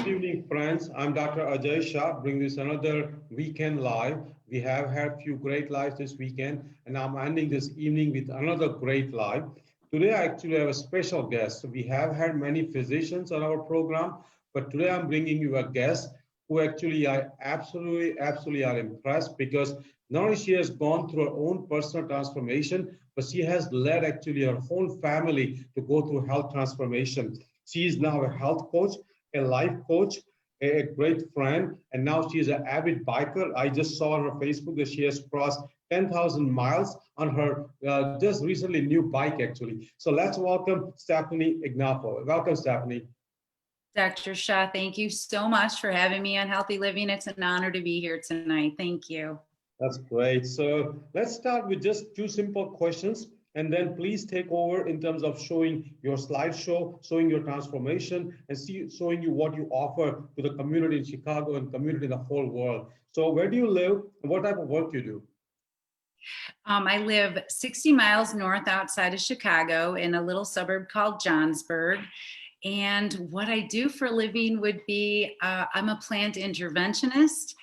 Good evening, friends. I'm Dr. Aajay Shah, bringing this another weekend live. We have had a few great lives this weekend, and I'm ending this evening with another great live. Today, I actually have a special guest. So we have had many physicians on our program, but today I'm bringing you a guest who actually I absolutely are impressed because not only she has gone through her own personal transformation, but she has led actually her whole family to go through health transformation. She is now a health coach, a life coach, a great friend, and now she is an avid biker. I just saw on her Facebook that she has crossed 10,000 miles on her just recently new bike, actually. So let's welcome Stefanie Ignoffo. Welcome, Stefanie. Dr. Shah, thank you so much for having me on Healthy Living. It's an honor to be here tonight. Thank you. That's great. So let's start with just two simple questions. And then please take over in terms of showing your slideshow, showing your transformation, and showing you what you offer to the community in Chicago and community in the whole world. So where do you live and what type of work you do? I live 60 miles north outside of Chicago in a little suburb called Johnsburg. And what I do for a living would be, I'm a plant interventionist.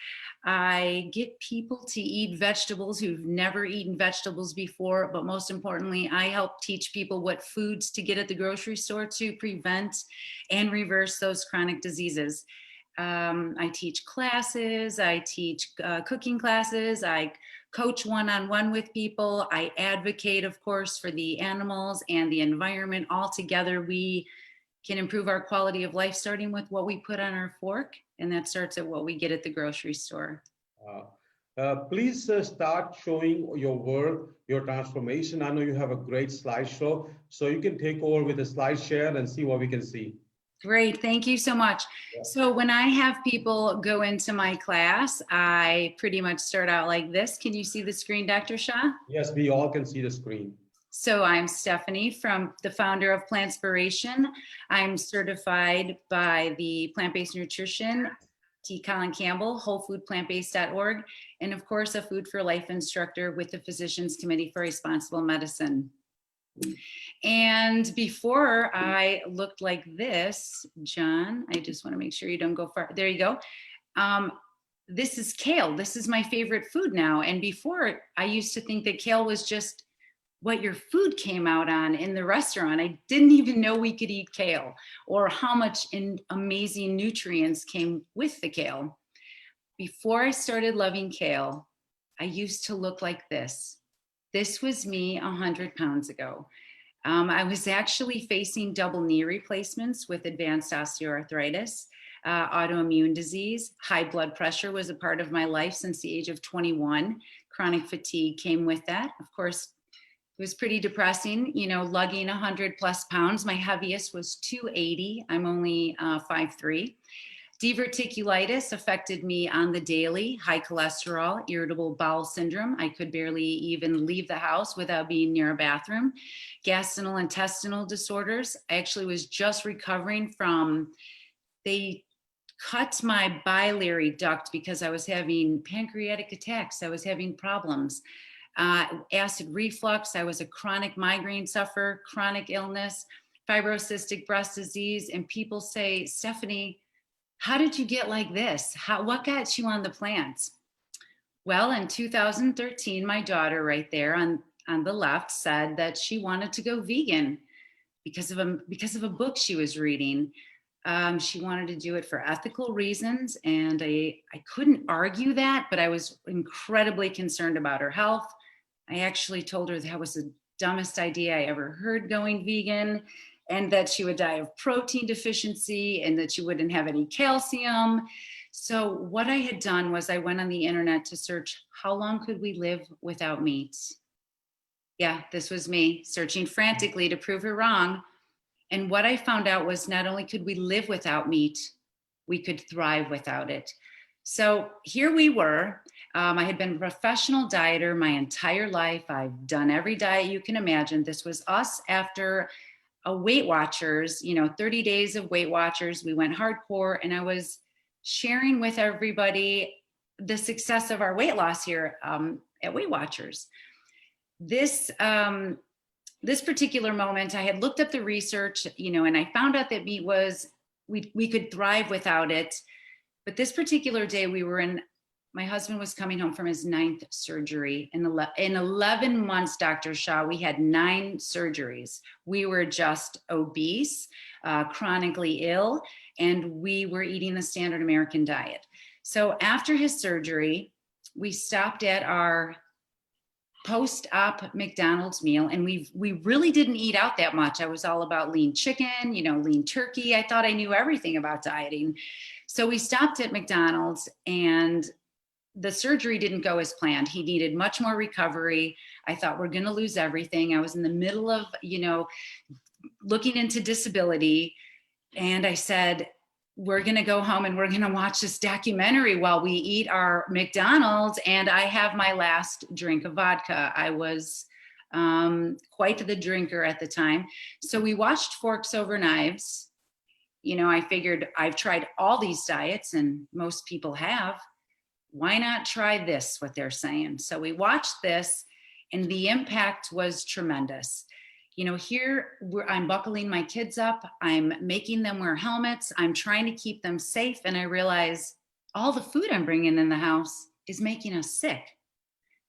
I get people to eat vegetables who've never eaten vegetables before, but most importantly, I help teach people what foods to get at the grocery store to prevent and reverse those chronic diseases. I teach classes, I teach cooking classes, I coach one-on-one with people, I advocate, of course, for the animals and the environment. All together, we can improve our quality of life, starting with what we put on our fork, and that starts at what we get at the grocery store. Please start showing your work, your transformation. I know you have a great slideshow, so you can take over with a slide share and see what we can see. Great, thank you so much. Yeah. So when I have people go into my class, I pretty much start out like this. Can you see the screen, Dr. Shah? Yes, we all can see the screen. So I'm Stefanie, from the founder of Plantspiration. I'm certified by the Plant-Based Nutrition, T. Colin Campbell, wholefoodplantbased.org, and of course, a Food for Life instructor with the Physicians Committee for Responsible Medicine. And before I looked like this, John, I just want to make sure you don't go far. There you go. This is kale. This is my favorite food now. And before, I used to think that kale was just what your food came out on in the restaurant. I didn't even know we could eat kale or how much amazing nutrients came with the kale. Before I started loving kale, I used to look like this. This was me 100 pounds ago. I was actually facing double knee replacements with advanced osteoarthritis, autoimmune disease. High blood pressure was a part of my life since the age of 21. Chronic fatigue came with that. Of course, it was pretty depressing, you know, lugging 100 plus pounds. My heaviest was 280. I'm only 5'3". Diverticulitis affected me on the daily. High cholesterol, irritable bowel syndrome. I could barely even leave the house without being near a bathroom. Gastrointestinal disorders. I actually was just recovering from, they cut my biliary duct because I was having pancreatic attacks. I was having problems. Acid reflux. I was a chronic migraine sufferer, chronic illness, fibrocystic breast disease. And people say, Stefanie, how did you get like this? What got you on the plants? Well, in 2013, my daughter right there on the left said that she wanted to go vegan because of a book she was reading. She wanted to do it for ethical reasons, and I couldn't argue that, but I was incredibly concerned about her health. I actually told her that was the dumbest idea I ever heard, going vegan, and that she would die of protein deficiency and that she wouldn't have any calcium. So what I had done was I went on the internet to search, how long could we live without meat? Yeah, this was me searching frantically to prove her wrong. And what I found out was not only could we live without meat, we could thrive without it. So here we were. I had been a professional dieter my entire life. I've done every diet you can imagine. This was us after a Weight Watchers, 30 days of Weight Watchers. We went hardcore, and I was sharing with everybody the success of our weight loss here at Weight Watchers. This particular moment, I had looked up the research, and I found out that meat was we could thrive without it. But this particular day my husband was coming home from his 9th surgery. In 11 months, Dr. Shah, we had 9 surgeries. We were just obese, chronically ill, and we were eating the standard American diet. So after his surgery, we stopped at our post-op McDonald's meal, and we really didn't eat out that much. I was all about lean chicken, lean turkey. I thought I knew everything about dieting. So we stopped at McDonald's, and the surgery didn't go as planned. He needed much more recovery. I thought we're going to lose everything. I was in the middle of, looking into disability. And I said, we're going to go home and we're going to watch this documentary while we eat our McDonald's. And I have my last drink of vodka. I was quite the drinker at the time. So we watched Forks Over Knives. I figured I've tried all these diets and most people have. Why not try this, what they're saying? So we watched this, and the impact was tremendous. Here I'm buckling my kids up. I'm making them wear helmets. I'm trying to keep them safe. And I realize all the food I'm bringing in the house is making us sick.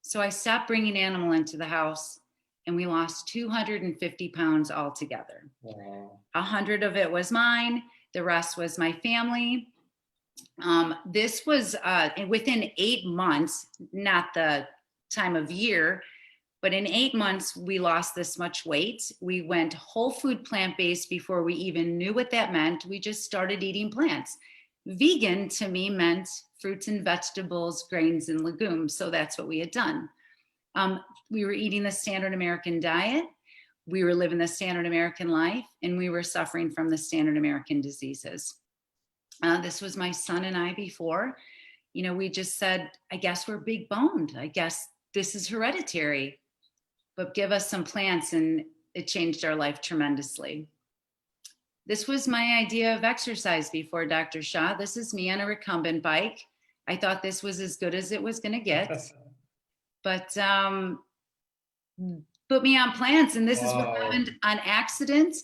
So I stopped bringing animal into the house, and we lost 250 pounds altogether. Wow. 100 of it was mine. The rest was my family. This was within 8 months, not the time of year, but in 8 months, we lost this much weight. We went whole food plant-based before we even knew what that meant. We just started eating plants. Vegan to me meant fruits and vegetables, grains and legumes. So that's what we had done. We were eating the standard American diet. We were living the standard American life, and we were suffering from the standard American diseases. This was my son and I before. We just said, I guess we're big boned. I guess this is hereditary, but give us some plants, and it changed our life tremendously. This was my idea of exercise before Dr. Shah. This is me on a recumbent bike. I thought this was as good as it was going to get, but put me on plants, and this is what happened on accident.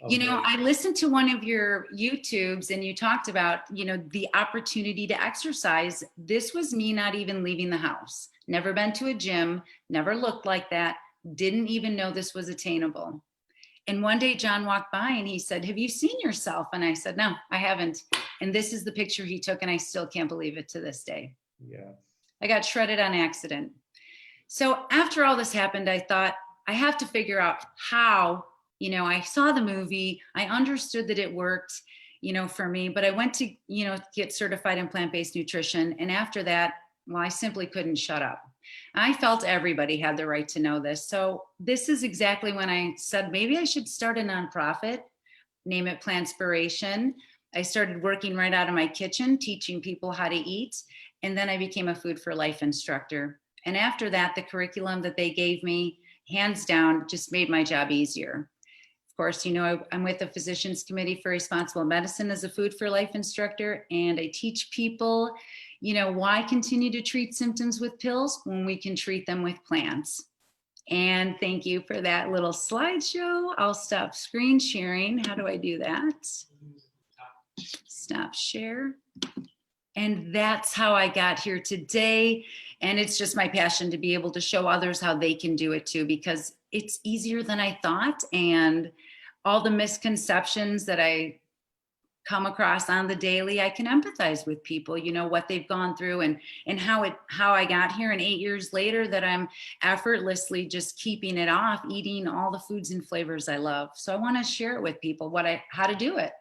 Okay. I listened to one of your YouTubes, and you talked about, the opportunity to exercise. This was me not even leaving the house, never been to a gym, never looked like that, didn't even know this was attainable. And one day John walked by and he said, have you seen yourself? And I said, no, I haven't. And this is the picture he took, and I still can't believe it to this day. Yeah. I got shredded on accident. So after all this happened, I thought, I have to figure out how. I saw the movie, I understood that it worked, for me, but I went to, get certified in plant-based nutrition. And after that, well, I simply couldn't shut up. I felt everybody had the right to know this. So this is exactly when I said, maybe I should start a nonprofit, name it Plantspiration. I started working right out of my kitchen, teaching people how to eat. And then I became a Food for Life instructor. And after that, the curriculum that they gave me, hands down, just made my job easier. Of course, I'm with the Physicians Committee for Responsible Medicine as a Food for Life instructor, and I teach people, why continue to treat symptoms with pills when we can treat them with plants. And thank you for that little slideshow. I'll stop screen sharing. How do I do that? Stop share. And that's how I got here today. And it's just my passion to be able to show others how they can do it too, because it's easier than I thought. And all the misconceptions that I come across on the daily, I can empathize with people, what they've gone through and how I got here. And 8 years later that I'm effortlessly just keeping it off, eating all the foods and flavors I love. So I want to share it with people, how to do it.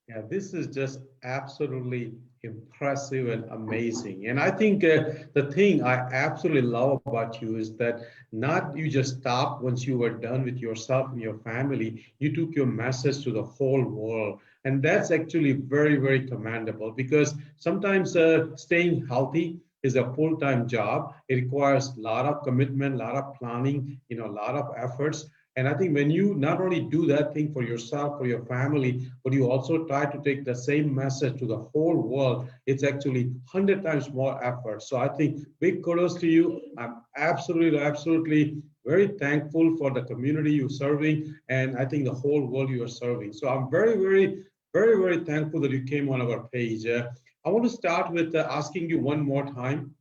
Yeah, this is just absolutely impressive and amazing. And I think the thing I absolutely love about you is that not you just stopped once you were done with yourself and your family, you took your message to the whole world. And that's actually very, very commendable, because sometimes staying healthy is a full-time job. It requires a lot of commitment, a lot of planning, a lot of efforts. And I think when you not only do that thing for yourself, for your family, but you also try to take the same message to the whole world, it's actually 100 times more effort. So I think big kudos to you. I'm absolutely very thankful for the community you're serving, and I think the whole world you are serving. So I'm very, very Very, very thankful that you came on our page. I want to start with asking you one more time.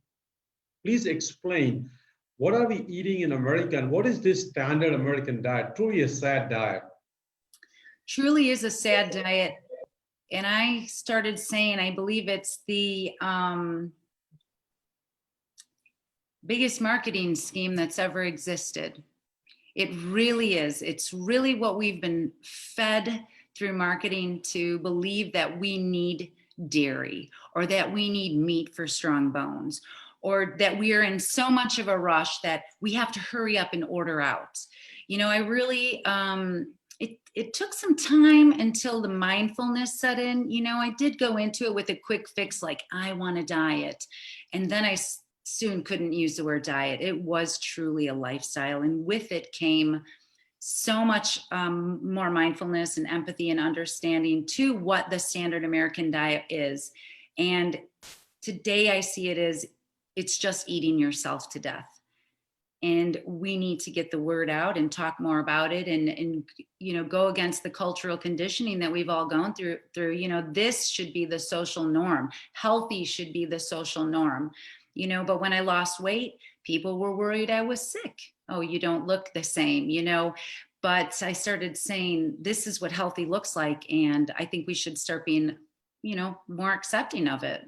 Please explain, what are we eating in America and what is this standard American diet? Truly a sad diet. Truly is a sad diet. And I started saying, I believe it's the biggest marketing scheme that's ever existed. It really is. It's really what we've been fed through marketing to believe that we need dairy or that we need meat for strong bones or that we are in so much of a rush that we have to hurry up and order out. You know, I really, it took some time until the mindfulness set in. You know, I did go into it with a quick fix, like I want a diet. And then I soon couldn't use the word diet. It was truly a lifestyle. And with it came so much more mindfulness and empathy and understanding to what the standard American diet is. And today I see it as it's just eating yourself to death. And we need to get the word out and talk more about it and you know, go against the cultural conditioning that we've all gone through. You know, this should be the social norm. Healthy should be the social norm. You know, but when I lost weight, people were worried I was sick. Oh, you don't look the same, you know. But I started saying, this is what healthy looks like. And I think we should start being, you know, more accepting of it.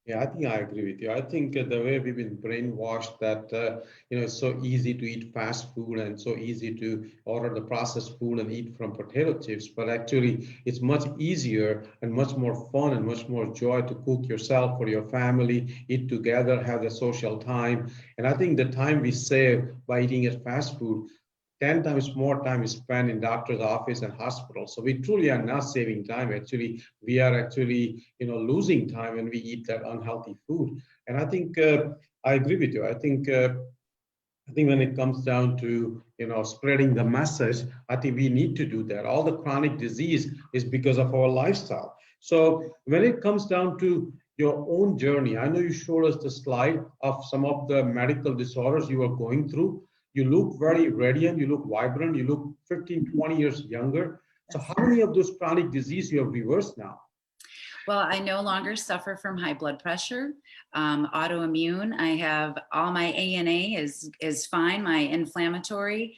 Yeah, I think I agree with you. I think the way we've been brainwashed that, you know, it's so easy to eat fast food and so easy to order the processed food and eat from potato chips. But actually, it's much easier and much more fun and much more joy to cook yourself for your family, eat together, have the social time. And I think the time we save by eating at fast food, 10 times more time is spent in doctor's office and hospital. So we truly are not saving time. Actually, we are actually, you know, losing time when we eat that unhealthy food. And I think I agree with you. I think when it comes down to, you know, spreading the message, I think we need to do that. All the chronic disease is because of our lifestyle. So when it comes down to your own journey, I know you showed us the slide of some of the medical disorders you are going through. You look very radiant, you look vibrant, you look 15, 20 years younger. So how many of those chronic diseases you have reversed now? Well, I no longer suffer from high blood pressure, autoimmune. I have all my ANA is fine, my inflammatory.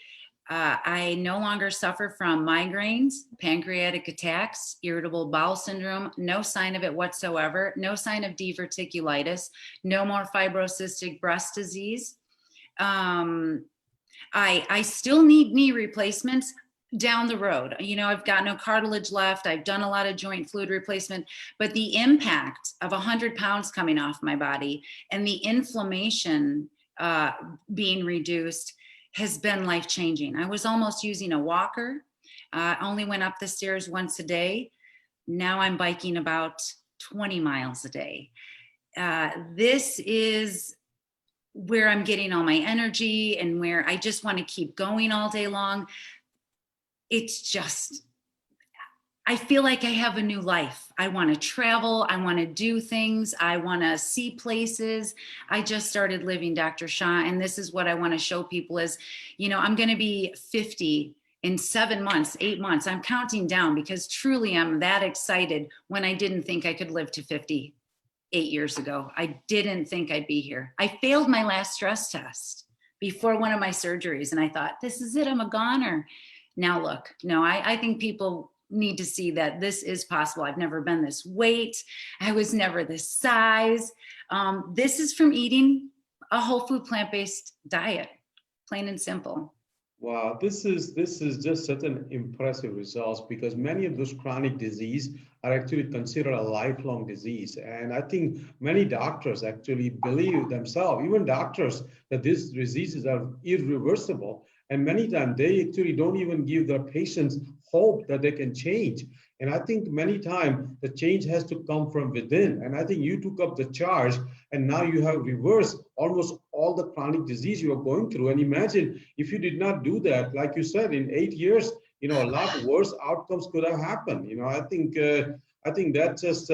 I no longer suffer from migraines, pancreatic attacks, irritable bowel syndrome, no sign of it whatsoever, no sign of diverticulitis, no more fibrocystic breast disease. I still need knee replacements down the road. You know, I've got no cartilage left. I've done a lot of joint fluid replacement, but the impact of 100 pounds coming off my body and the inflammation being reduced has been life-changing. I was almost using a walker. Only went up the stairs once a day. Now I'm biking about 20 miles a day. This is where I'm getting all my energy and where I just want to keep going all day long. It's just, I feel like I have a new life. I want to travel. I want to do things. I want to see places. I just started living Dr. Shah. And this is what I want to show people is, you know, I'm going to be 50 in 7 months, 8 months. I'm counting down because truly I'm that excited when I didn't think I could live to 50. 8 years ago. I didn't think I'd be here. I failed my last stress test before one of my surgeries. And I thought, this is it, I'm a goner. Now look, no, I think people need to see that this is possible. I've never been this weight. I was never this size. This is from eating a whole food plant-based diet, plain and simple. Wow, this is just such an impressive results because many of those chronic disease are actually considered a lifelong disease. And I think many doctors actually believe themselves, even doctors, that these diseases are irreversible. And many times they actually don't even give their patients hope that they can change. And I think many times the change has to come from within. And I think you took up the charge and now you have reversed almost all the chronic disease you are going through. And imagine if you did not do that, like you said, in 8 years, you know, a lot worse outcomes could have happened. You know, I think that's just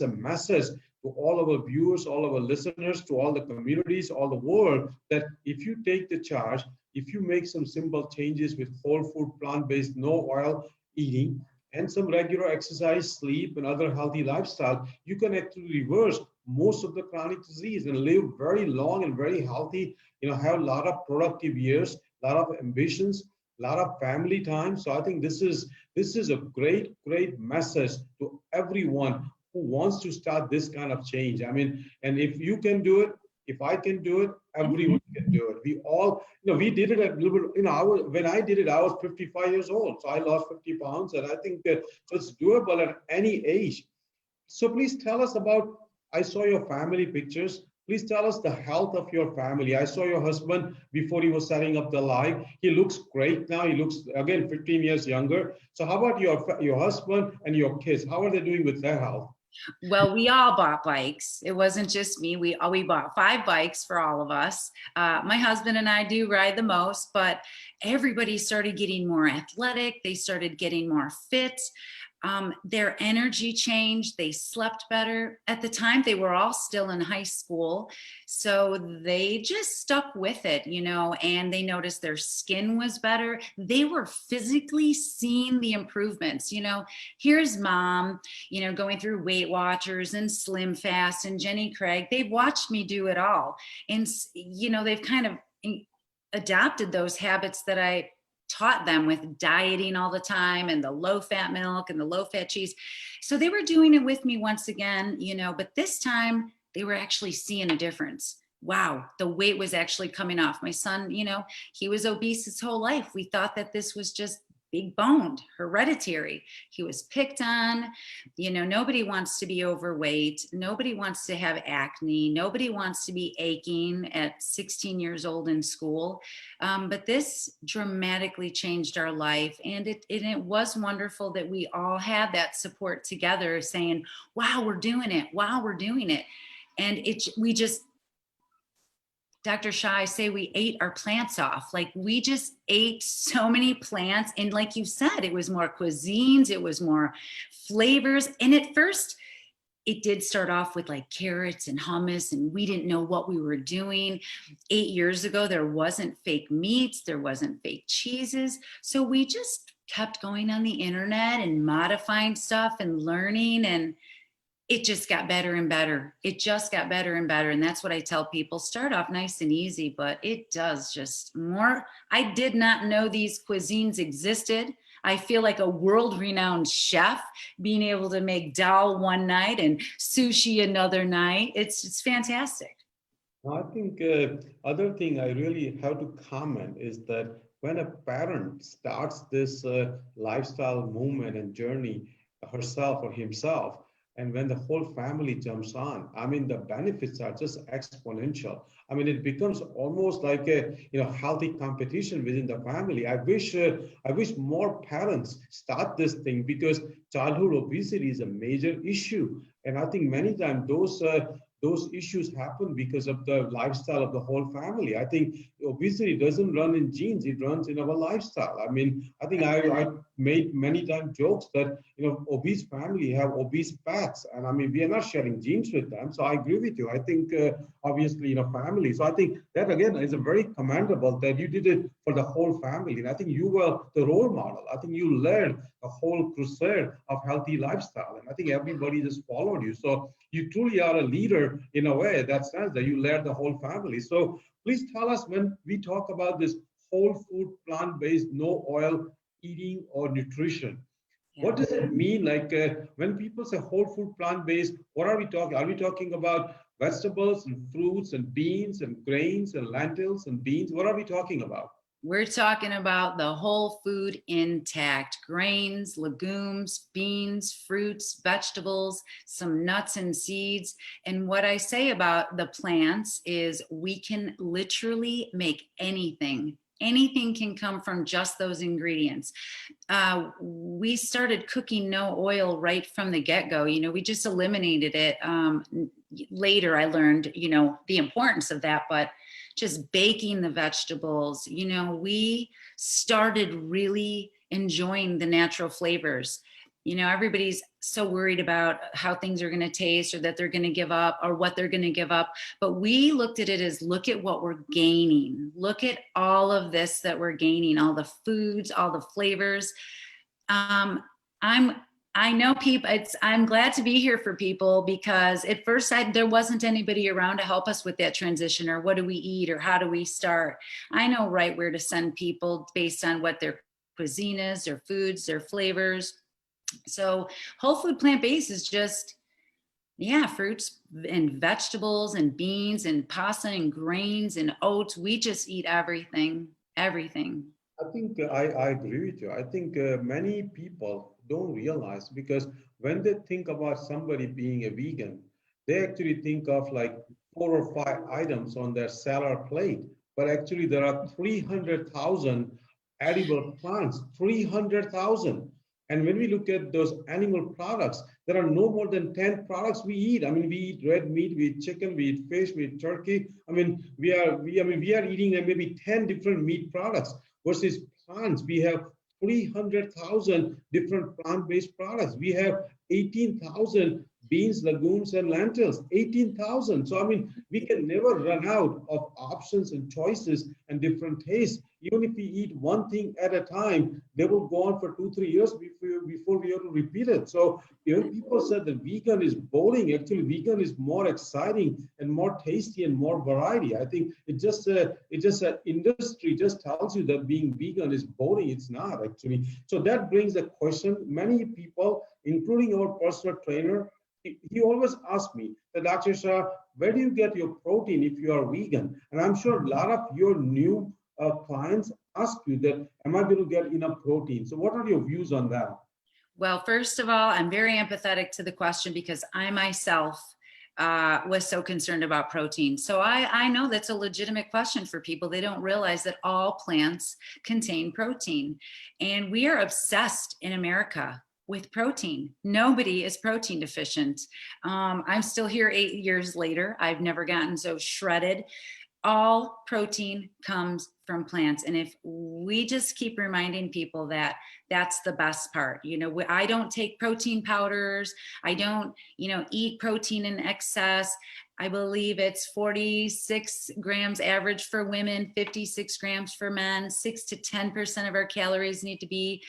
a message to all of our viewers, all of our listeners, to all the communities, all the world, that if you take the charge, if you make some simple changes with whole food, plant-based, no oil eating, and some regular exercise, sleep, and other healthy lifestyle, you can actually reverse most of the chronic disease and live very long and very healthy, have a lot of productive years, a lot of ambitions, a lot of family time. So I think this is a great message to everyone who wants to start this kind of change. I mean, and if you can do it, if I can do it, everyone can do it. We all, we did it at a little bit, when I did it, I was 55 years old. So I lost 50 pounds. And I think that so it's doable at any age. So please tell us about, I saw your family pictures. Please tell us the health of your family. I saw your husband before he was setting up the live. He looks great now. He looks, again, 15 years younger. So how about your husband and your kids? How are they doing with their health? Well, we all bought bikes. It wasn't just me. We bought 5 bikes for all of us. My husband and I do ride the most, but everybody started getting more athletic. They started getting more fit. Their energy changed. They slept better. At the time, they were all still in high school. So they just stuck with it, and they noticed their skin was better. They were physically seeing the improvements. Here's mom, going through Weight Watchers and Slim Fast and Jenny Craig. They've watched me do it all. And, they've kind of adopted those habits that I taught them with dieting all the time and the low fat milk and the low fat cheese. So they were doing it with me once again, but this time they were actually seeing a difference. Wow, the weight was actually coming off. My son, he was obese his whole life. We thought that this was just big boned, hereditary. He was picked on. Nobody wants to be overweight. Nobody wants to have acne. Nobody wants to be aching at 16 years old in school. But this dramatically changed our life. And it was wonderful that we all had that support together saying, wow, we're doing it. Wow, we're doing it. And Dr. Shah, I say we ate our plants off. Like we just ate so many plants. And like you said, it was more cuisines, it was more flavors. And at first, it did start off with like carrots and hummus, and we didn't know what we were doing. 8 years ago, there wasn't fake meats, there wasn't fake cheeses. So we just kept going on the internet and modifying stuff and learning, and it just got better and better. It just got better and better. And that's what I tell people. Start off nice and easy, but it does just more. I did not know these cuisines existed. I feel like a world-renowned chef being able to make dal one night and sushi another night. It's fantastic. I think other thing I really have to comment is that when a parent starts this lifestyle movement and journey herself or himself, and when the whole family jumps on, I mean, the benefits are just exponential. I mean, it becomes almost like a healthy competition within the family. I wish more parents start this thing, because childhood obesity is a major issue, and I think many times those issues happen because of the lifestyle of the whole family. I think obesity doesn't run in genes; it runs in our lifestyle. I mean, I think I made many times jokes that obese family have obese pets, and I mean we are not sharing genes with them. So I agree with you. I think obviously family. So I think that again is a very commendable that you did it for the whole family, and I think you were the role model. I think you led a whole crusade of healthy lifestyle, and I think everybody just followed you. So you truly are a leader in a way, that sense that you led the whole family. So please tell us, when we talk about this whole food, plant-based, no oil eating or nutrition, what does it mean? Like when people say whole food, plant-based, what are we talking? Are we talking about vegetables and fruits and beans and grains and lentils and beans? What are we talking about? We're talking about the whole food intact: grains, legumes, beans, fruits, vegetables, some nuts and seeds. And what I say about the plants is we can literally make anything. Anything can come from just those ingredients. We started cooking no oil right from the get-go. We just eliminated it. Later, I learned, the importance of that, but just baking the vegetables, we started really enjoying the natural flavors. Everybody's so worried about how things are going to taste, or that they're going to give up, or what they're going to give up. But we looked at it as, look at what we're gaining. Look at all of this that we're gaining, all the foods, all the flavors. I know people, I'm glad to be here for people because at first there wasn't anybody around to help us with that transition or what do we eat or how do we start. I know right where to send people based on what their cuisine is, their foods, their flavors. So whole food plant-based is just, yeah, fruits and vegetables and beans and pasta and grains and oats. We just eat everything, everything. I think I agree with you. I think many people don't realize because when they think about somebody being a vegan, they actually think of like 4 or 5 items on their salad plate. But actually, there are 300,000 edible plants, 300,000. And when we look at those animal products, there are no more than 10 products we eat. I mean, we eat red meat, we eat chicken, we eat fish, we eat turkey. I mean, we are eating maybe 10 different meat products versus plants. We have 300,000 different plant-based products. We have 18,000 beans, legumes, and lentils, 18,000. So, I mean, we can never run out of options and choices and different tastes. Even if we eat one thing at a time, they will go on for 2, 3 years before we have to repeat it. So, people said that vegan is boring. Actually, vegan is more exciting and more tasty and more variety. I think it's just an industry just tells you that being vegan is boring. It's not actually. So that brings the question. Many people, including our personal trainer, he always asks me that, Dr. Shah, where do you get your protein if you are vegan? And I'm sure a lot of your new clients ask you that, am I going to get enough protein? So what are your views on that? Well, first of all, I'm very empathetic to the question because I myself was so concerned about protein. So I know that's a legitimate question for people. They don't realize that all plants contain protein. And we are obsessed in America with protein. Nobody is protein deficient. I'm still here 8 years later. I've never gotten so shredded. All protein comes from plants. And if we just keep reminding people that that's the best part, I don't take protein powders. I don't, eat protein in excess. I believe it's 46 grams average for women, 56 grams for men, 6 to 10% of our calories need to be,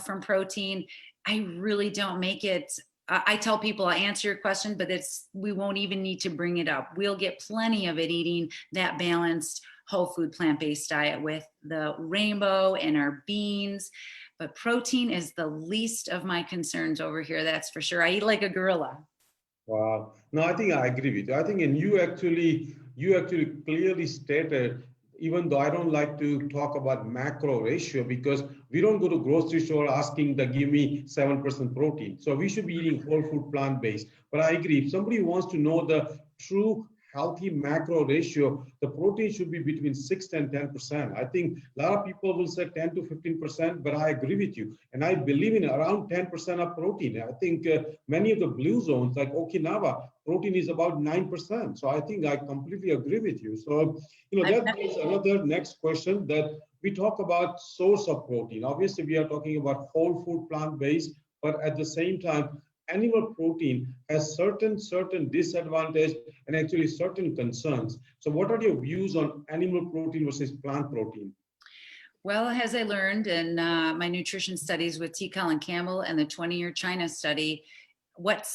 from protein. I really don't make it. I tell people I answer your question, but we won't even need to bring it up. We'll get plenty of it eating that balanced whole food plant-based diet with the rainbow and our beans. But protein is the least of my concerns over here. That's for sure. I eat like a gorilla. Wow. No, I think I agree with you. I think, and you actually clearly stated, even though I don't like to talk about macro ratio because we don't go to grocery store asking to give me 7% protein. So we should be eating whole food plant-based. But I agree, if somebody wants to know the true healthy macro ratio, the protein should be between 6 and 10%. I think a lot of people will say 10 to 15%, but I agree with you. And I believe in around 10% of protein. I think many of the blue zones like Okinawa, protein is about 9%. So I think I completely agree with you. So, that brings another next question that we talk about source of protein. Obviously, we are talking about whole food plant-based, but at the same time, animal protein has certain disadvantages and actually certain concerns. So what are your views on animal protein versus plant protein? Well, as I learned in my nutrition studies with T. Colin Campbell and the 20-year China study, what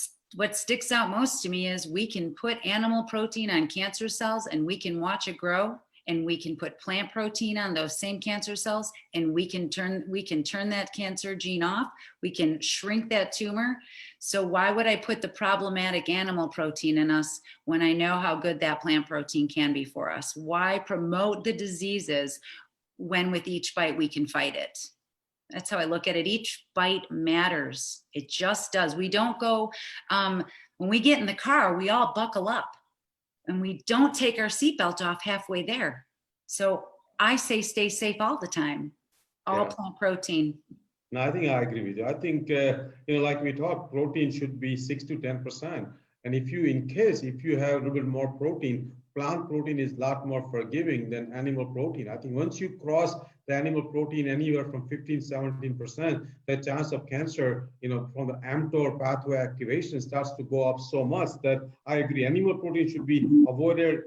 sticks out most to me is we can put animal protein on cancer cells and we can watch it grow, and we can put plant protein on those same cancer cells and we can turn that cancer gene off. We can shrink that tumor. So why would I put the problematic animal protein in us when I know how good that plant protein can be for us? Why promote the diseases when with each bite we can fight it? That's how I look at it. Each bite matters. It just does. We don't go, when we get in the car, we all buckle up and we don't take our seatbelt off halfway there. So I say stay safe all the time. All plant protein. No, I think I agree with you. I think, like we talked, protein should be 6 to 10%. And if you have a little bit more protein, plant protein is a lot more forgiving than animal protein. I think once you cross the animal protein anywhere from 15, 17%, the chance of cancer, from the mTOR pathway activation starts to go up so much that I agree. Animal protein should be avoided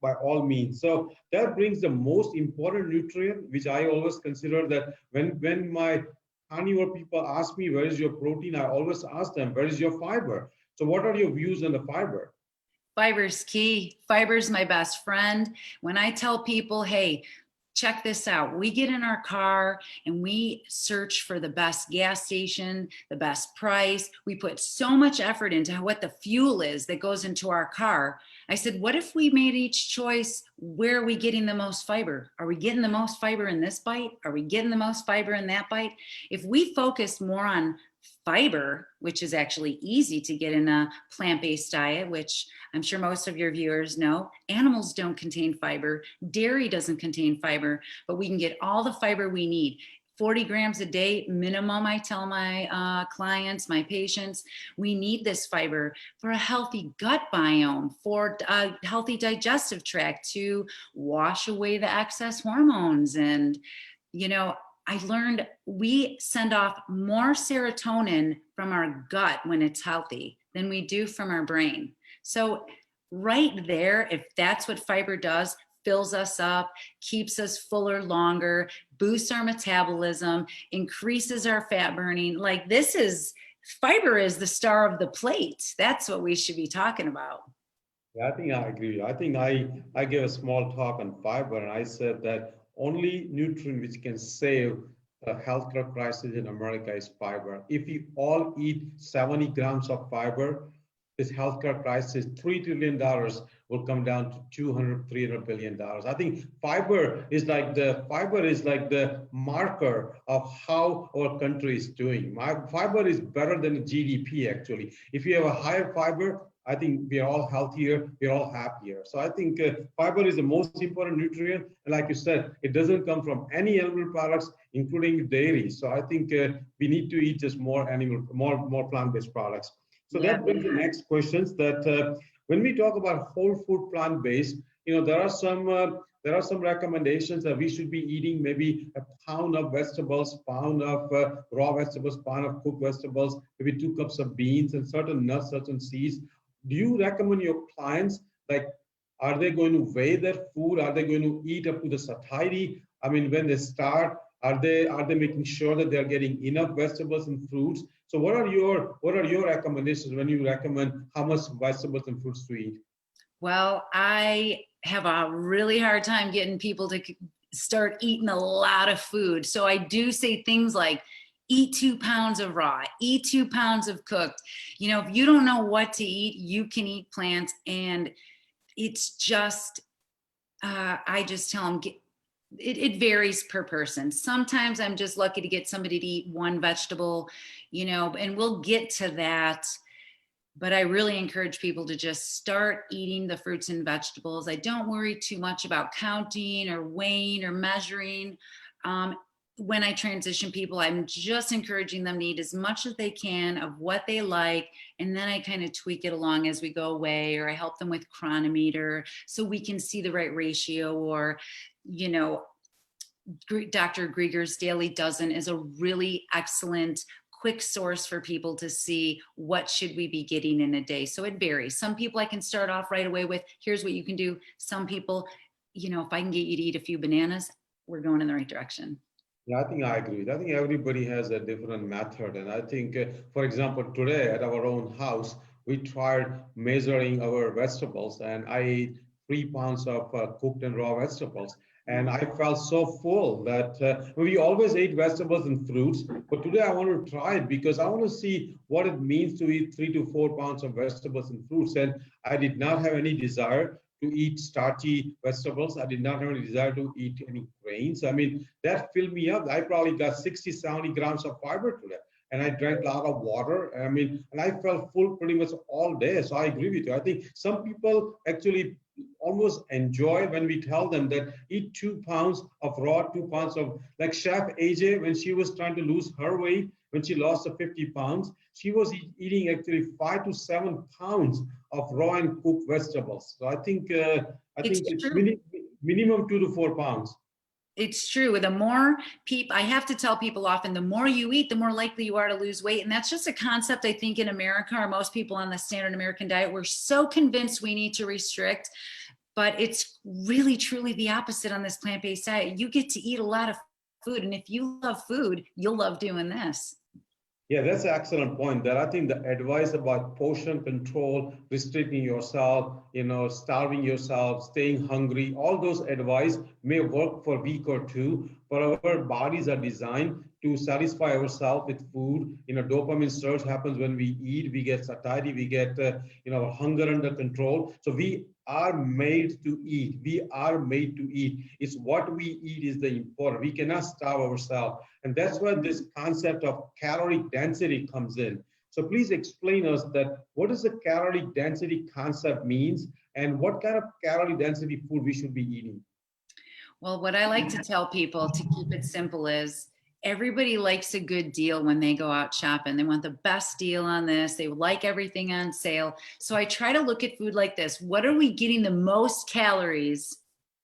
by all means. So that brings the most important nutrient, which I always consider that when my carnivore people ask me, where is your protein? I always ask them, where is your fiber? So what are your views on the fiber? Fiber's key. Fiber's my best friend. When I tell people, hey, check this out. We get in our car and we search for the best gas station, the best price. We put so much effort into what the fuel is that goes into our car. I said, what if we made each choice, where are we getting the most fiber? Are we getting the most fiber in this bite? Are we getting the most fiber in that bite? If we focus more on fiber, which is actually easy to get in a plant-based diet, which I'm sure most of your viewers know, animals don't contain fiber, dairy doesn't contain fiber, but we can get all the fiber we need. 40 grams a day minimum, I tell my clients, my patients, we need this fiber for a healthy gut biome, for a healthy digestive tract, to wash away the excess hormones. And, you know, I learned we send off more serotonin from our gut when it's healthy than we do from our brain. So right there, if that's what fiber does, fills us up, keeps us fuller longer, boosts our metabolism, increases our fat burning. Like, this is, fiber is the star of the plate. That's what we should be talking about. Yeah, I think I agree. I think I gave a small talk on fiber, and I said that only nutrient which can save the healthcare crisis in America is fiber. If we all eat 70 grams of fiber, this healthcare crisis, $3 trillion will come down to 200, $300 billion. I think fiber is like the marker of how our country is doing. Fiber is better than GDP actually. If you have a higher fiber, I think we are all healthier, we're all happier. So I think fiber is the most important nutrient. And like you said, it doesn't come from any animal products, including dairy. So I think we need to eat just more plant-based products. So Yeah. that brings the next questions that when we talk about whole food plant-based, there are some recommendations that we should be eating maybe a pound of vegetables, pound of raw vegetables, pound of cooked vegetables, maybe 2 cups of beans and certain nuts, certain seeds. Do you recommend your clients, like, are they going to weigh their food? Are they going to eat up to the satiety? I mean, when they start, are they making sure that they're getting enough vegetables and fruits? So what are your recommendations when you recommend how much vegetables and fruits to eat? Well, I have a really hard time getting people to start eating a lot of food. So I do say things like, eat 2 pounds of raw, eat 2 pounds of cooked. If you don't know what to eat, you can eat plants. And it's just, I just tell them, it varies per person. Sometimes I'm just lucky to get somebody to eat one vegetable, and we'll get to that. But I really encourage people to just start eating the fruits and vegetables. I don't worry too much about counting or weighing or measuring. When I transition people, I'm just encouraging them to eat as much as they can of what they like. And then I kind of tweak it along as we go away, or I help them with chronometer so we can see the right ratio. Or, Dr. Grieger's Daily Dozen is a really excellent quick source for people to see what should we be getting in a day. So it varies. Some people I can start off right away with, here's what you can do. Some people, if I can get you to eat a few bananas, we're going in the right direction. Yeah, I think I agree. I think everybody has a different method. And I think, for example, today at our own house, we tried measuring our vegetables, and I ate 3 pounds of cooked and raw vegetables. And I felt so full that we always ate vegetables and fruits. But today I want to try it because I want to see what it means to eat 3 to 4 pounds of vegetables and fruits. And I did not have any desire to eat starchy vegetables. I did not have any desire to eat any grains. I mean, that filled me up. I probably got 60, 70 grams of fiber today. And I drank a lot of water. I mean, and I felt full pretty much all day. So I agree with you. I think some people actually almost enjoy when we tell them that eat 2 pounds of raw, 2 pounds of, like Chef Aajay, when she was trying to lose her weight, when she lost the 50 pounds, she was eating actually 5 to 7 pounds of raw and cooked vegetables. So I think it's minimum 2 to 4 pounds. It's true. The more people, I have to tell people often, the more you eat, the more likely you are to lose weight. And that's just a concept I think in America, or most people on the standard American diet, we're so convinced we need to restrict, but it's really truly the opposite on this plant-based diet. You get to eat a lot of food. And if you love food, you'll love doing this. Yeah, that's an excellent point. That I think the advice about portion control, restricting yourself, starving yourself, staying hungry, all those advice may work for a week or two, but our bodies are designed to satisfy ourselves with food. Dopamine surge happens when we eat. We get satiety. We get, our hunger under control. So we are made to eat. We are made to eat. It's what we eat is the important. We cannot starve ourselves. And that's where this concept of caloric density comes in. So please explain us that what does the calorie density concept means and what kind of calorie density food we should be eating? Well, what I like to tell people to keep it simple is everybody likes a good deal when they go out shopping. They want the best deal on this. They like everything on sale. So I try to look at food like this. What are we getting the most calories,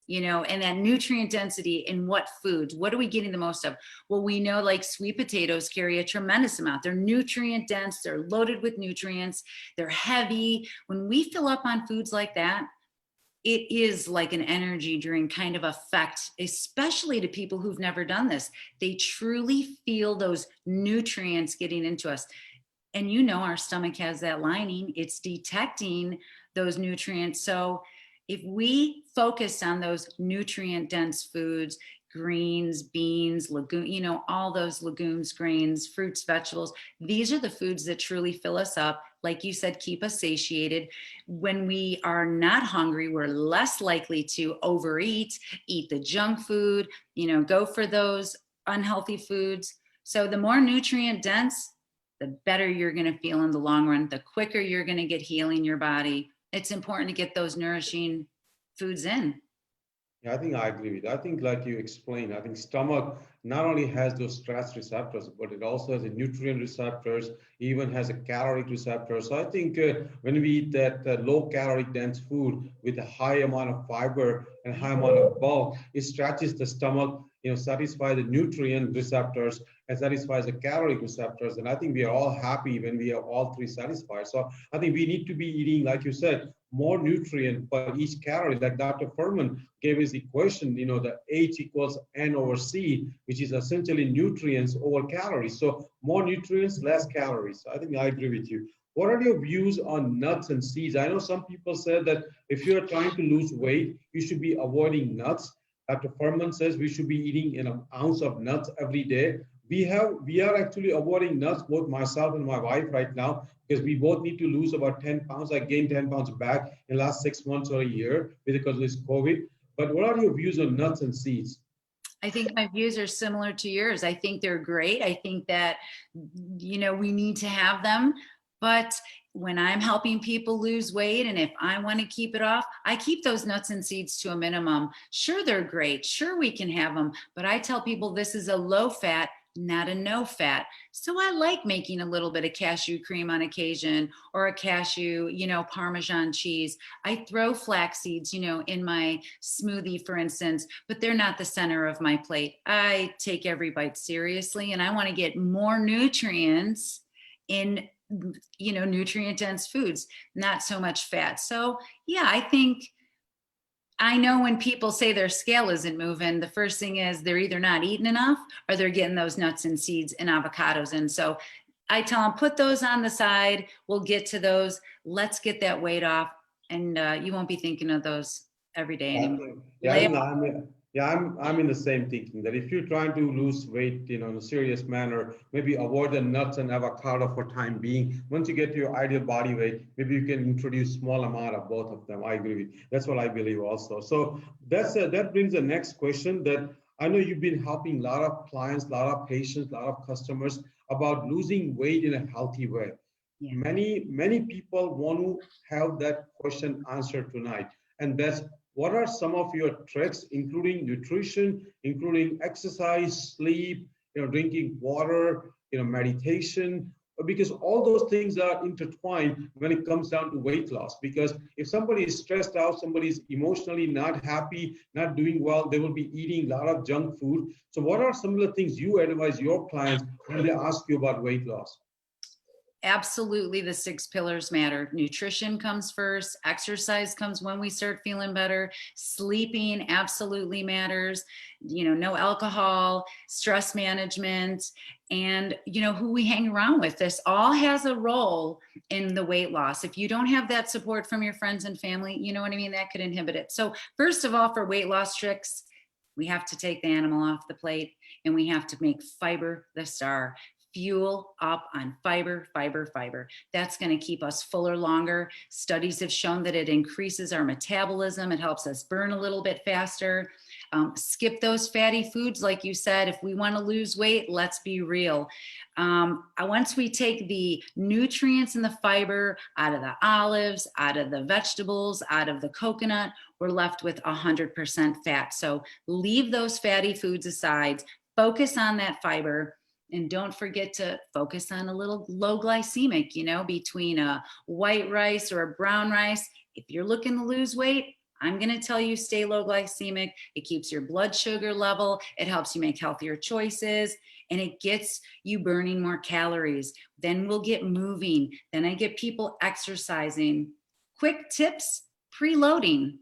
and that nutrient density in what foods? What are we getting the most of? Well, we know like sweet potatoes carry a tremendous amount. They're nutrient dense. They're loaded with nutrients. They're heavy. When we fill up on foods like that, it is like an energy drink kind of effect, especially to people who've never done this. They truly feel those nutrients getting into us. And our stomach has that lining, it's detecting those nutrients. So if we focus on those nutrient dense foods, greens, beans, legume, all those legumes, grains, fruits, vegetables, these are the foods that truly fill us up. Like you said, keep us satiated. When we are not hungry, we're less likely to overeat, eat the junk food, go for those unhealthy foods. So the more nutrient dense, the better you're going to feel in the long run, the quicker you're going to get healing your body. It's important to get those nourishing foods in. Yeah, I think I agree with that. I think, like you explained, I think stomach not only has those stress receptors, but it also has a nutrient receptors, even has a caloric receptor. So I think when we eat that low caloric dense food with a high amount of fiber and high amount of bulk, it stretches the stomach, satisfy the nutrient receptors and satisfies the caloric receptors. And I think we are all happy when we are all three satisfied. So I think we need to be eating, like you said, more nutrient per each calorie. Like Dr. Furman gave his equation, the H equals N over C, which is essentially nutrients over calories. So more nutrients, less calories. I think I agree with you. What are your views on nuts and seeds? I know some people said that if you're trying to lose weight, you should be avoiding nuts. Dr. Furman says we should be eating an ounce of nuts every day. We are actually avoiding nuts, both myself and my wife right now, because we both need to lose about 10 pounds. I gained 10 pounds back in the last 6 months or a year because of this COVID. But what are your views on nuts and seeds? I think my views are similar to yours. I think they're great. I think that, we need to have them. But when I'm helping people lose weight and if I want to keep it off, I keep those nuts and seeds to a minimum. Sure, they're great. Sure, we can have them. But I tell people this is a low fat, not a no fat. So I like making a little bit of cashew cream on occasion or a cashew, Parmesan cheese. I throw flax seeds, in my smoothie, for instance, but they're not the center of my plate. I take every bite seriously and I want to get more nutrients in, nutrient dense foods, not so much fat. So yeah, I know when people say their scale isn't moving, the first thing is they're either not eating enough or they're getting those nuts and seeds and avocados in. So I tell them, put those on the side. We'll get to those. Let's get that weight off. And you won't be thinking of those every day anymore. I'm in the same thinking that if you're trying to lose weight, in a serious manner, maybe avoid the nuts and avocado for time being. Once you get to your ideal body weight, maybe you can introduce small amount of both of them. I agree with you. That's what I believe also. So that brings the next question that I know you've been helping a lot of clients, a lot of patients, a lot of customers about losing weight in a healthy way. Yeah. Many people want to have that question answered tonight, and that's what are some of your tricks, including nutrition, including exercise, sleep, drinking water, meditation, because all those things are intertwined when it comes down to weight loss. Because if somebody is stressed out, somebody is emotionally not happy, not doing well, they will be eating a lot of junk food. So what are some of the things you advise your clients when they ask you about weight loss? Absolutely, the 6 pillars matter. Nutrition comes first, exercise comes when we start feeling better, sleeping absolutely matters, no alcohol, stress management, and who we hang around with. This all has a role in the weight loss. If you don't have that support from your friends and family, you know what I mean, that could inhibit it. So first of all, for weight loss tricks, we have to take the animal off the plate, and we have to make fiber the star. Fuel up on fiber, fiber, fiber. That's going to keep us fuller longer. Studies have shown that it increases our metabolism. It helps us burn a little bit faster. Skip those fatty foods, like you said. If we want to lose weight, let's be real. Once we take the nutrients and the fiber out of the olives, out of the vegetables, out of the coconut, we're left with 100% fat. So leave those fatty foods aside. Focus on that fiber. And don't forget to focus on a little low glycemic, between a white rice or a brown rice. If you're looking to lose weight, I'm going to tell you, stay low glycemic. It keeps your blood sugar level. It helps you make healthier choices, and it gets you burning more calories. Then we'll get moving. Then I get people exercising. Quick tips, preloading.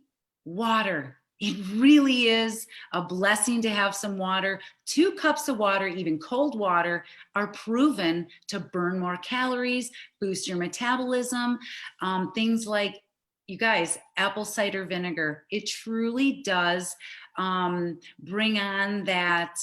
Water. It really is a blessing to have some water. 2 cups of water, even cold water, are proven to burn more calories, boost your metabolism. Things like, you guys, apple cider vinegar. It truly does bring on that,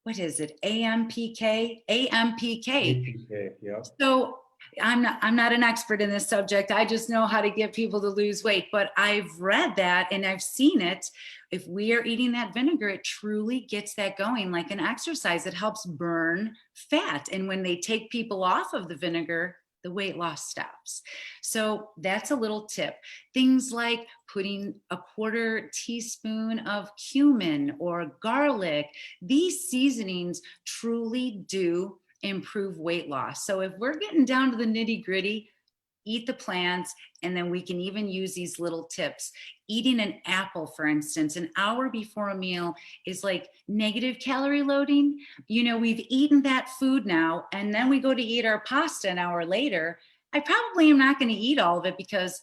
what is it, AMPK? APK, yeah. So I'm not an expert in this subject. I just know how to get people to lose weight, but I've read that and I've seen it. If we are eating that vinegar, it truly gets that going. Like an exercise, it helps burn fat. And when they take people off of the vinegar, the weight loss stops. So that's a little tip. Things like putting a 1/4 teaspoon of cumin or garlic. These seasonings truly do improve weight loss. So if we're getting down to the nitty gritty, eat the plants, and then we can even use these little tips. Eating an apple, for instance, an hour before a meal is like negative calorie loading. We've eaten that food now, and then we go to eat our pasta an hour later. I probably am not going to eat all of it because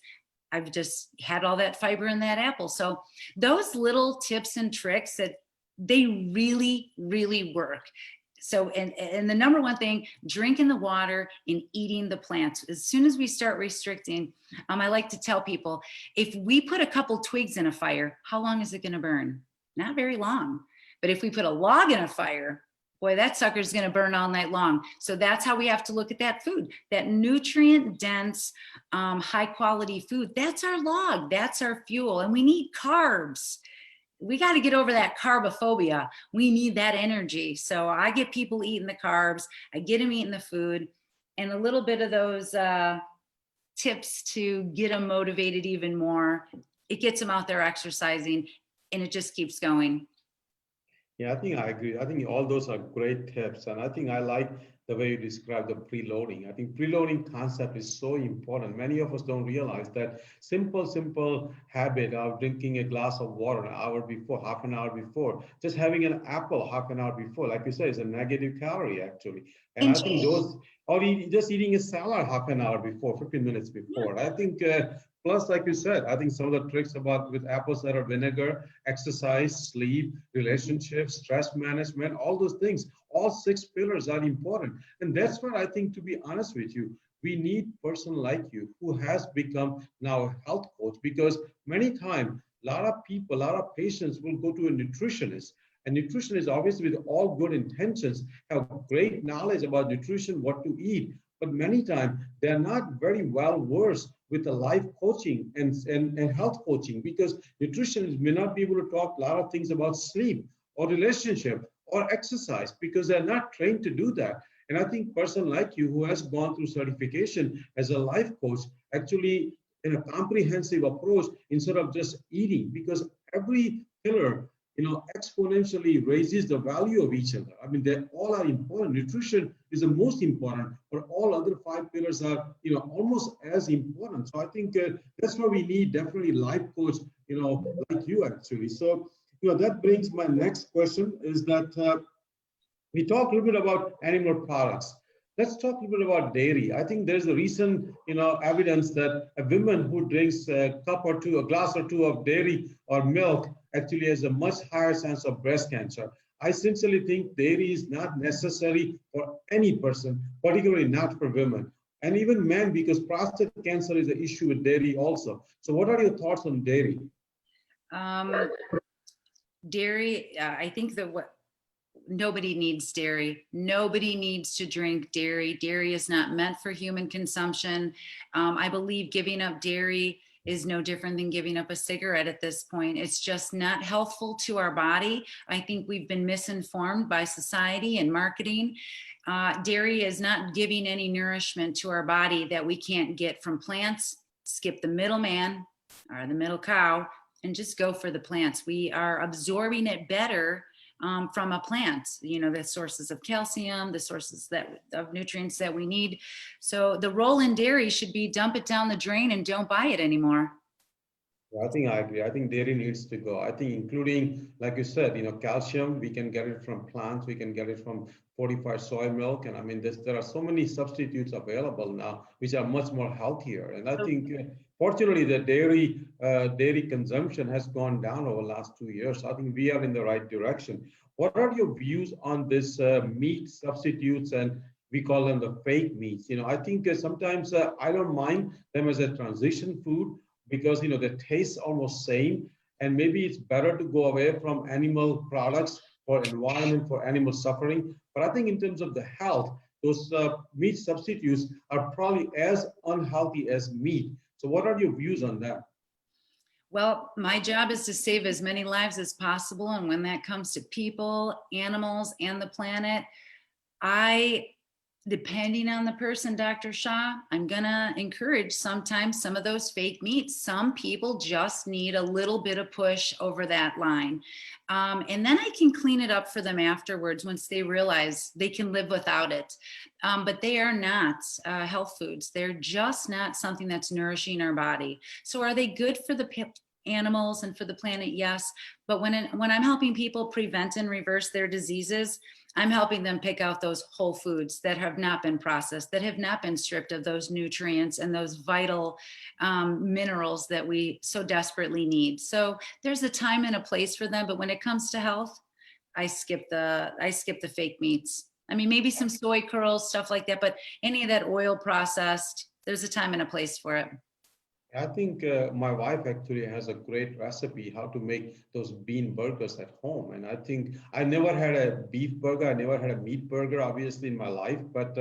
I've just had all that fiber in that apple. So those little tips and tricks, that they really, really work. So, and the number one thing, drinking the water and eating the plants. As soon as we start restricting, I like to tell people, if we put a couple twigs in a fire, how long is it going to burn? Not very long. But if we put a log in a fire, boy, that sucker's going to burn all night long. So that's how we have to look at that food, that nutrient dense, high quality food. That's our log. That's our fuel. And we need carbs. We got to get over that carbophobia. We need that energy. So I get people eating the carbs. I get them eating the food, and a little bit of those tips to get them motivated even more. It gets them out there exercising, and it just keeps going. Yeah, I think I agree. I think all those are great tips. And I think I like the way you describe the preloading. I think preloading concept is so important. Many of us don't realize that simple habit of drinking a glass of water an hour before, half an hour before, just having an apple half an hour before, like you said, is a negative calorie actually. And I think those, or just eating a salad half an hour before, 15 minutes before. I think plus, like you said, I think some of the tricks about with apple cider vinegar, exercise, sleep, relationships, stress management, all those things, all 6 pillars are important. And that's what I think, to be honest with you, we need a person like you who has become now a health coach, because many times, a lot of people, a lot of patients will go to a nutritionist. And nutritionists, obviously, with all good intentions, have great knowledge about nutrition, what to eat. But many times, they're not very well versed with the life coaching and health coaching, because nutritionists may not be able to talk a lot of things about sleep or relationship or exercise, because they're not trained to do that. And I think a person like you who has gone through certification as a life coach, actually in a comprehensive approach instead of just eating, because every pillar exponentially raises the value of each other. I mean, they all are important. Nutrition is the most important, but all other 5 pillars are, almost as important. So I think that's why we need definitely life coach, like you actually. So, that brings my next question is that we talk a little bit about animal products. Let's talk a little bit about dairy. I think there's a recent, evidence that a woman who drinks a cup or two, a glass or two of dairy or milk actually has a much higher chance of breast cancer. I sincerely think dairy is not necessary for any person, particularly not for women. And even men, because prostate cancer is an issue with dairy also. So what are your thoughts on dairy? Um, Dairy, I think that nobody needs dairy. Nobody needs to drink dairy. Dairy is not meant for human consumption. I believe giving up dairy is no different than giving up a cigarette at this point. It's just not healthful to our body. I think we've been misinformed by society and marketing. Dairy is not giving any nourishment to our body that we can't get from plants. Skip the middleman or the middle cow and just go for the plants. We are absorbing it better from a plant, the sources of calcium, the sources of nutrients that we need. So the role in dairy should be dump it down the drain and don't buy it anymore. I think I agree. I think dairy needs to go. I think including, like you said, calcium, we can get it from plants, we can get it from fortified soy milk. And I mean, there are so many substitutes available now, which are much more healthier. And I think, fortunately, the dairy consumption has gone down over the last 2 years. So I think we are in the right direction. What are your views on this meat substitutes, and we call them the fake meats? I think sometimes I don't mind them as a transition food, because they taste almost same, and maybe it's better to go away from animal products for environment, for animal suffering. But I think in terms of the health, those meat substitutes are probably as unhealthy as meat. So what are your views on that? Well, my job is to save as many lives as possible, and when that comes to people, animals, and the planet, depending on the person, Dr. Shah, I'm gonna encourage sometimes some of those fake meats. Some people just need a little bit of push over that line. And then I can clean it up for them afterwards once they realize they can live without it. But they are not health foods. They're just not something that's nourishing our body. So are they good for the animals and for the planet? Yes. But when I'm helping people prevent and reverse their diseases, I'm helping them pick out those whole foods that have not been processed, that have not been stripped of those nutrients and those vital minerals that we so desperately need. So there's a time and a place for them, but when it comes to health, I skip the fake meats. I mean, maybe some soy curls, stuff like that, but any of that oil processed, there's a time and a place for it. I think my wife actually has a great recipe how to make those bean burgers at home. And I think I never had a beef burger. I never had a meat burger, obviously, in my life. But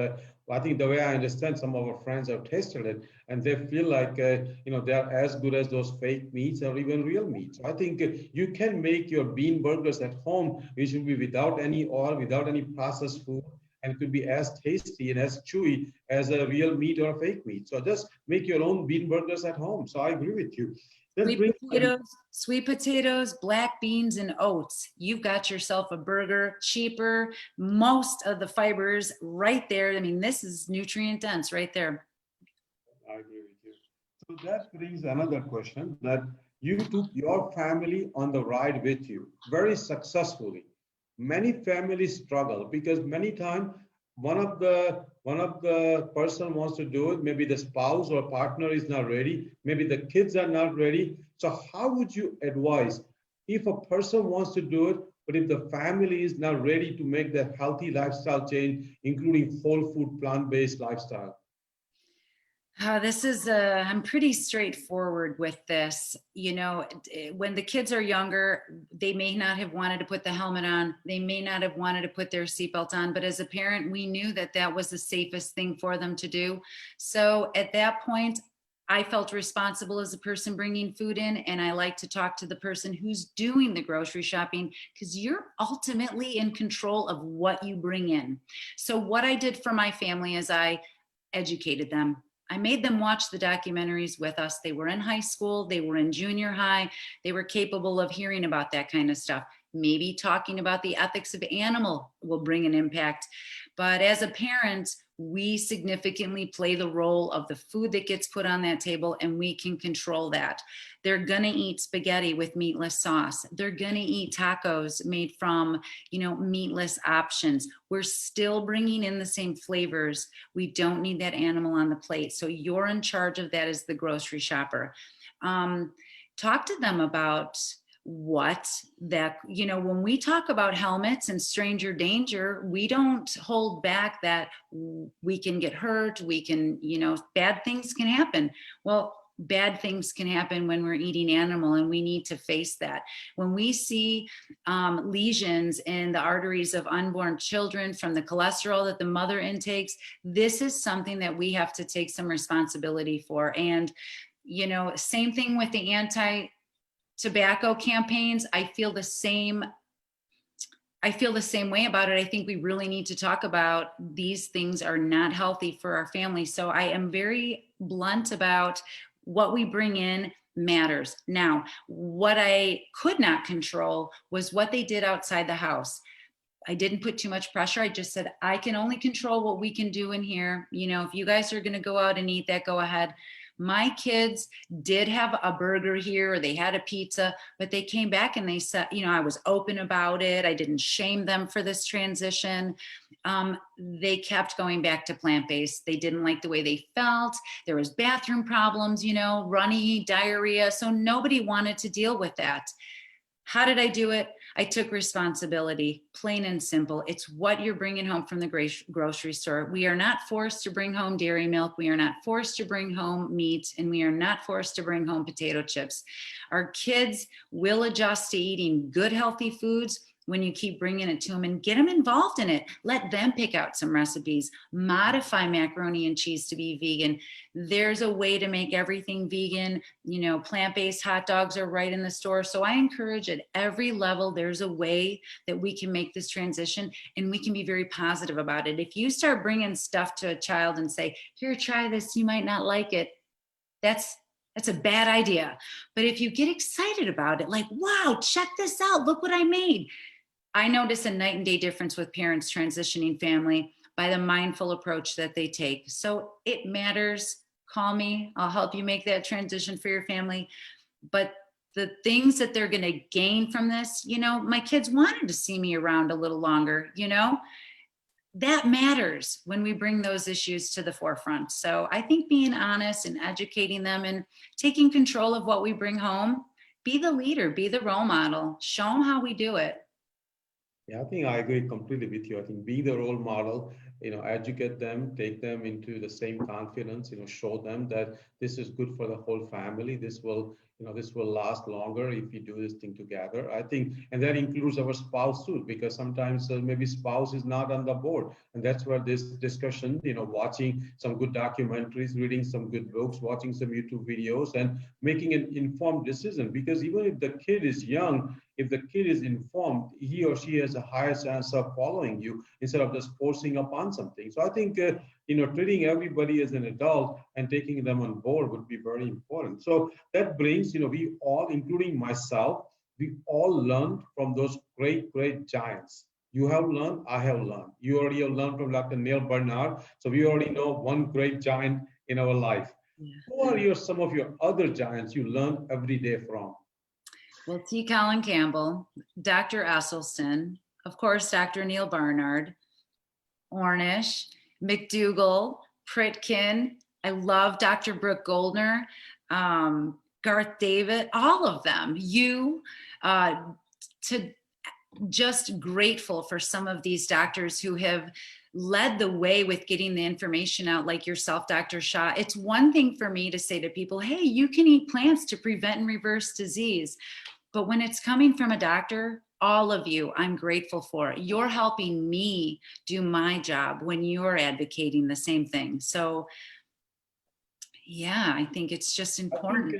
I think the way I understand, some of our friends have tasted it, and they feel like, they're as good as those fake meats or even real meats. So I think you can make your bean burgers at home, which will be without any oil, without any processed food, and it could be as tasty and as chewy as a real meat or a fake meat. So just make your own bean burgers at home. So I agree with you. Sweet potatoes, black beans, and oats. You've got yourself a burger, cheaper, most of the fibers right there. I mean, this is nutrient dense right there. I agree with you. So that brings another question, that you took your family on the ride with you very successfully. Many families struggle because many times one of the person wants to do it, maybe the spouse or partner is not ready, maybe the kids are not ready. So how would you advise if a person wants to do it, but if the family is not ready to make that healthy lifestyle change, including whole food, plant-based lifestyle? I'm pretty straightforward with this. When the kids are younger, they may not have wanted to put the helmet on. They may not have wanted to put their seatbelt on. But as a parent, we knew that that was the safest thing for them to do. So at that point, I felt responsible as a person bringing food in, and I like to talk to the person who's doing the grocery shopping, because you're ultimately in control of what you bring in. So what I did for my family is I educated them. I made them watch the documentaries with us. They were in high school, they were in junior high, they were capable of hearing about that kind of stuff. Maybe talking about the ethics of animal will bring an impact. But as a parent, we significantly play the role of the food that gets put on that table, and we can control that. They're gonna eat spaghetti with meatless sauce. They're gonna eat tacos made from, meatless options. We're still bringing in the same flavors. We don't need that animal on the plate. So you're in charge of that as the grocery shopper. Talk to them about what that, when we talk about helmets and stranger danger, we don't hold back that we can get hurt, we can, bad things can happen. Well, bad things can happen when we're eating animal, and we need to face that. When we see lesions in the arteries of unborn children from the cholesterol that the mother intakes, this is something that we have to take some responsibility for. And same thing with the anti-tobacco campaigns. I feel the same way about it. I think we really need to talk about these things are not healthy for our family. So I am very blunt about what we bring in matters. Now, what I could not control was what they did outside the house. I didn't put too much pressure. I just said, I can only control what we can do in here. If you guys are going to go out and eat that, go ahead. My kids did have a burger here, or they had a pizza, but they came back and they said, I was open about it. I didn't shame them for this transition. They kept going back to plant-based. They didn't like the way they felt. There was bathroom problems, runny, diarrhea. So nobody wanted to deal with that. How did I do it? I took responsibility, plain and simple. It's what you're bringing home from the grocery store. We are not forced to bring home dairy milk. We are not forced to bring home meat, and we are not forced to bring home potato chips. Our kids will adjust to eating good, healthy foods when you keep bringing it to them, and get them involved in it. Let them pick out some recipes, modify macaroni and cheese to be vegan. There's a way to make everything vegan. Plant-based hot dogs are right in the store. So I encourage at every level, there's a way that we can make this transition, and we can be very positive about it. If you start bringing stuff to a child and say, here, try this, you might not like it, that's a bad idea. But if you get excited about it, like, wow, check this out, look what I made. I notice a night and day difference with parents transitioning family by the mindful approach that they take. So it matters. Call me. I'll help you make that transition for your family. But the things that they're going to gain from this, my kids wanted to see me around a little longer, that matters when we bring those issues to the forefront. So I think being honest and educating them and taking control of what we bring home, be the leader, be the role model, show them how we do it. Yeah, I think I agree completely with you. I think being the role model, educate them, take them into the same confidence, show them that this is good for the whole family. This will last longer if we do this thing together. I think, and that includes our spouse too, because sometimes maybe spouse is not on the board. And that's where this discussion, watching some good documentaries, reading some good books, watching some YouTube videos, and making an informed decision. Because even if the kid is young, if the kid is informed, he or she has a higher chance of following you instead of just forcing upon something. So I think, treating everybody as an adult and taking them on board would be very important. So that brings, we all, including myself, we all learned from those great, great giants. You have learned, I have learned. You already have learned from Dr. Neil Barnard. So we already know one great giant in our life. Yeah. Who are some of your other giants you learn every day from? Well, T. Colin Campbell, Dr. Esselstyn, of course, Dr. Neil Barnard, Ornish, McDougall, Pritkin. I love Dr. Brooke Goldner, Garth David, all of them. Just grateful for some of these doctors who have led the way with getting the information out, like yourself, Dr. Shah. It's one thing for me to say to people, hey, you can eat plants to prevent and reverse disease. But when it's coming from a doctor, all of you, I'm grateful for. You're helping me do my job when you're advocating the same thing. So, yeah, I think it's just important.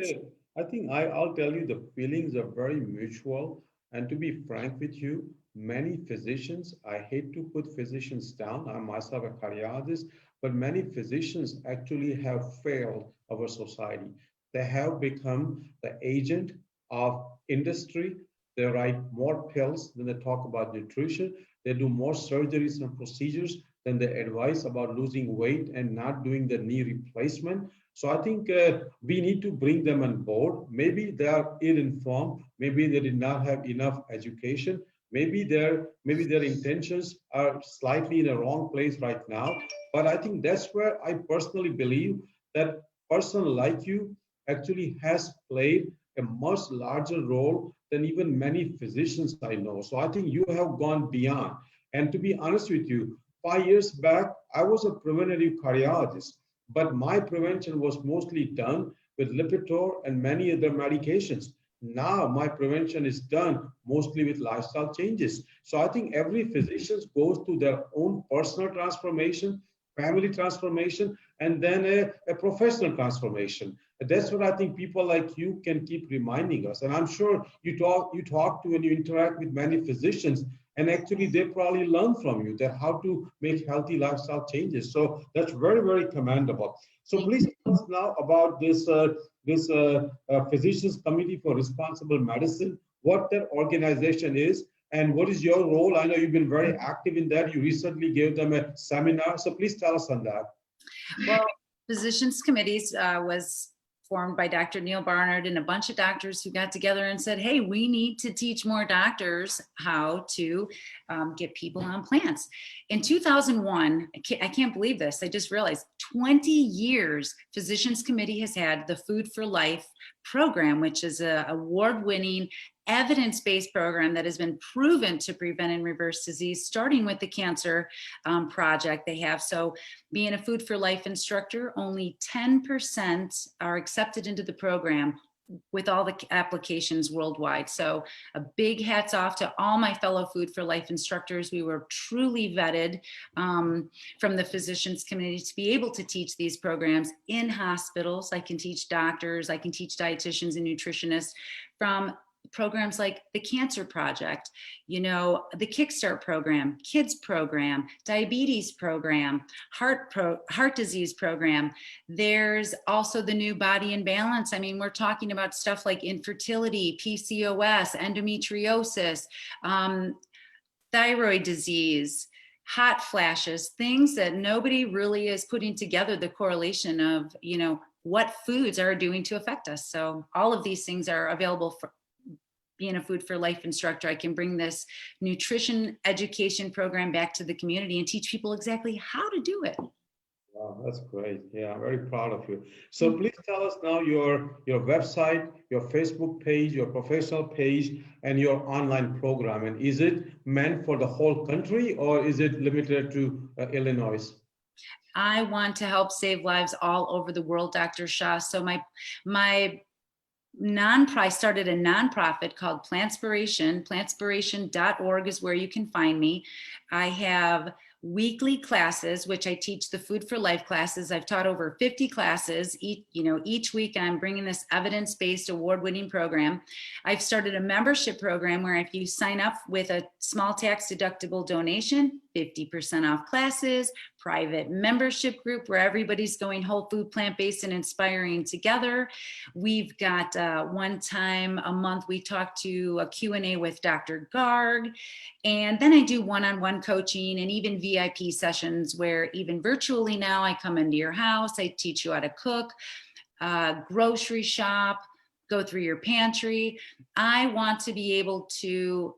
I'll tell you, the feelings are very mutual. And to be frank with you, many physicians, I hate to put physicians down, I'm myself a cardiologist, but many physicians actually have failed our society. They have become the agent of industry. They write more pills than they talk about nutrition. They do more surgeries and procedures than the advice about losing weight and not doing the knee replacement. So I think we need to bring them on board. Maybe they are ill-informed. Maybe they did not have enough education. Maybe their intentions are slightly in the wrong place right now. But I think that's where I personally believe that person like you actually has played a much larger role than even many physicians I know. So I think you have gone beyond. And to be honest with you, 5 years back, I was a preventative cardiologist, but my prevention was mostly done with Lipitor and many other medications. Now my prevention is done mostly with lifestyle changes. So I think every physician goes through their own personal transformation, family transformation, and then a professional transformation. And that's what I think people like you can keep reminding us. And I'm sure you talk to and you interact with many physicians, and actually they probably learn from you that how to make healthy lifestyle changes. So that's very, very commendable. So please tell us now about this Physicians Committee for Responsible Medicine, what that organization is, and what is your role? I know you've been very active in that. You recently gave them a seminar. So please tell us on that. Well, Physicians Committees was formed by Dr. Neil Barnard and a bunch of doctors who got together and said, hey, we need to teach more doctors how to get people on plants. In 2001, I can't believe this, I just realized 20 years Physicians Committee has had the Food for Life program, which is an award-winning evidence-based program that has been proven to prevent and reverse disease, starting with the cancer project they have. So being a Food for Life instructor, only 10% are accepted into the program with all the applications worldwide. So a big hats off to all my fellow Food for Life instructors. We were truly vetted from the Physicians Committee to be able to teach these programs in hospitals. I can teach doctors, I can teach dietitians and nutritionists from programs like the Cancer Project, you know, the Kickstart program, Kids program, Diabetes program, Heart Disease program. There's also the new Body and Balance. I mean, we're talking about stuff like infertility, PCOS, endometriosis, thyroid disease, hot flashes, things that nobody really is putting together the correlation of, you know, what foods are doing to affect us. So all of these things are available for being a Food for Life instructor. I can bring this nutrition education program back to the community and teach people exactly how to do it. Wow, that's great. Yeah, I'm very proud of you. So please tell us now your website, your Facebook page, your professional page, and your online program. And is it meant for the whole country or is it limited to Illinois? I want to help save lives all over the world, Dr. Shah. So my I started a nonprofit called Plantspiration. Plantspiration.org is where you can find me. I have weekly classes, which I teach the Food for Life classes. I've taught over 50 classes each week. I'm bringing this evidence-based award-winning program. I've started a membership program where if you sign up with a small tax-deductible donation, 50% off classes, private membership group where everybody's going whole food, plant-based, and inspiring together. We've got one time a month, we talk to a Q&A with Dr. Garg. And then I do one-on-one coaching and even VIP sessions where even virtually now I come into your house, I teach you how to cook, grocery shop, go through your pantry. I want to be able to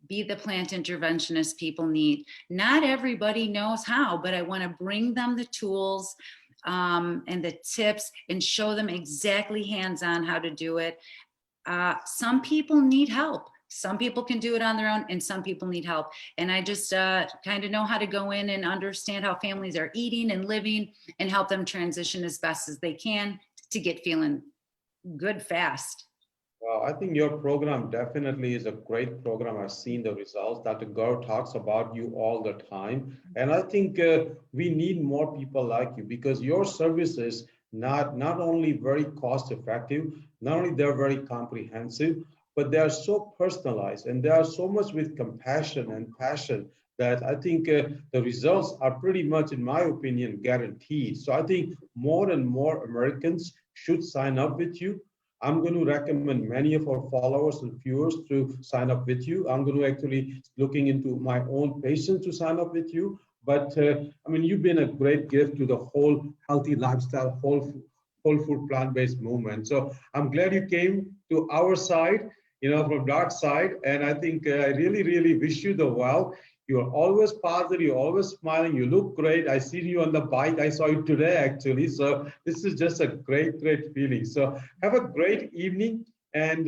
be the plant interventionist people need. Not everybody knows how, but I want to bring them the tools and the tips and show them exactly hands-on how to do it. Some people need help. Some people can do it on their own and some people need help. And I just kind of know how to go in and understand how families are eating and living and help them transition as best as they can to get feeling good fast. Well, I think your program definitely is a great program. I've seen the results. Dr. Gaur talks about you all the time. And I think we need more people like you because your service is not only very cost effective, not only they're very comprehensive, but they are so personalized and they are so much with compassion and passion that I think the results are pretty much, in my opinion, guaranteed. So I think more and more Americans should sign up with you. I'm going to recommend many of our followers and viewers to sign up with you. I'm going to actually looking into my own patients to sign up with you. But I mean, you've been a great gift to the whole healthy lifestyle, whole food plant-based movement. So I'm glad you came to our side, from dark side. And I think I really, really wish you the well. You're always positive. You're always smiling. You look great. I see you on the bike. I saw you today, actually. So this is just a great, great feeling. So have a great evening, and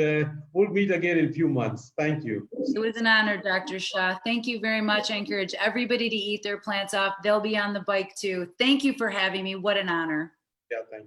we'll meet again in a few months. Thank you. It was an honor, Dr. Shah. Thank you very much. I encourage everybody to eat their plants off. They'll be on the bike too. Thank you for having me. What an honor. Yeah, thank you.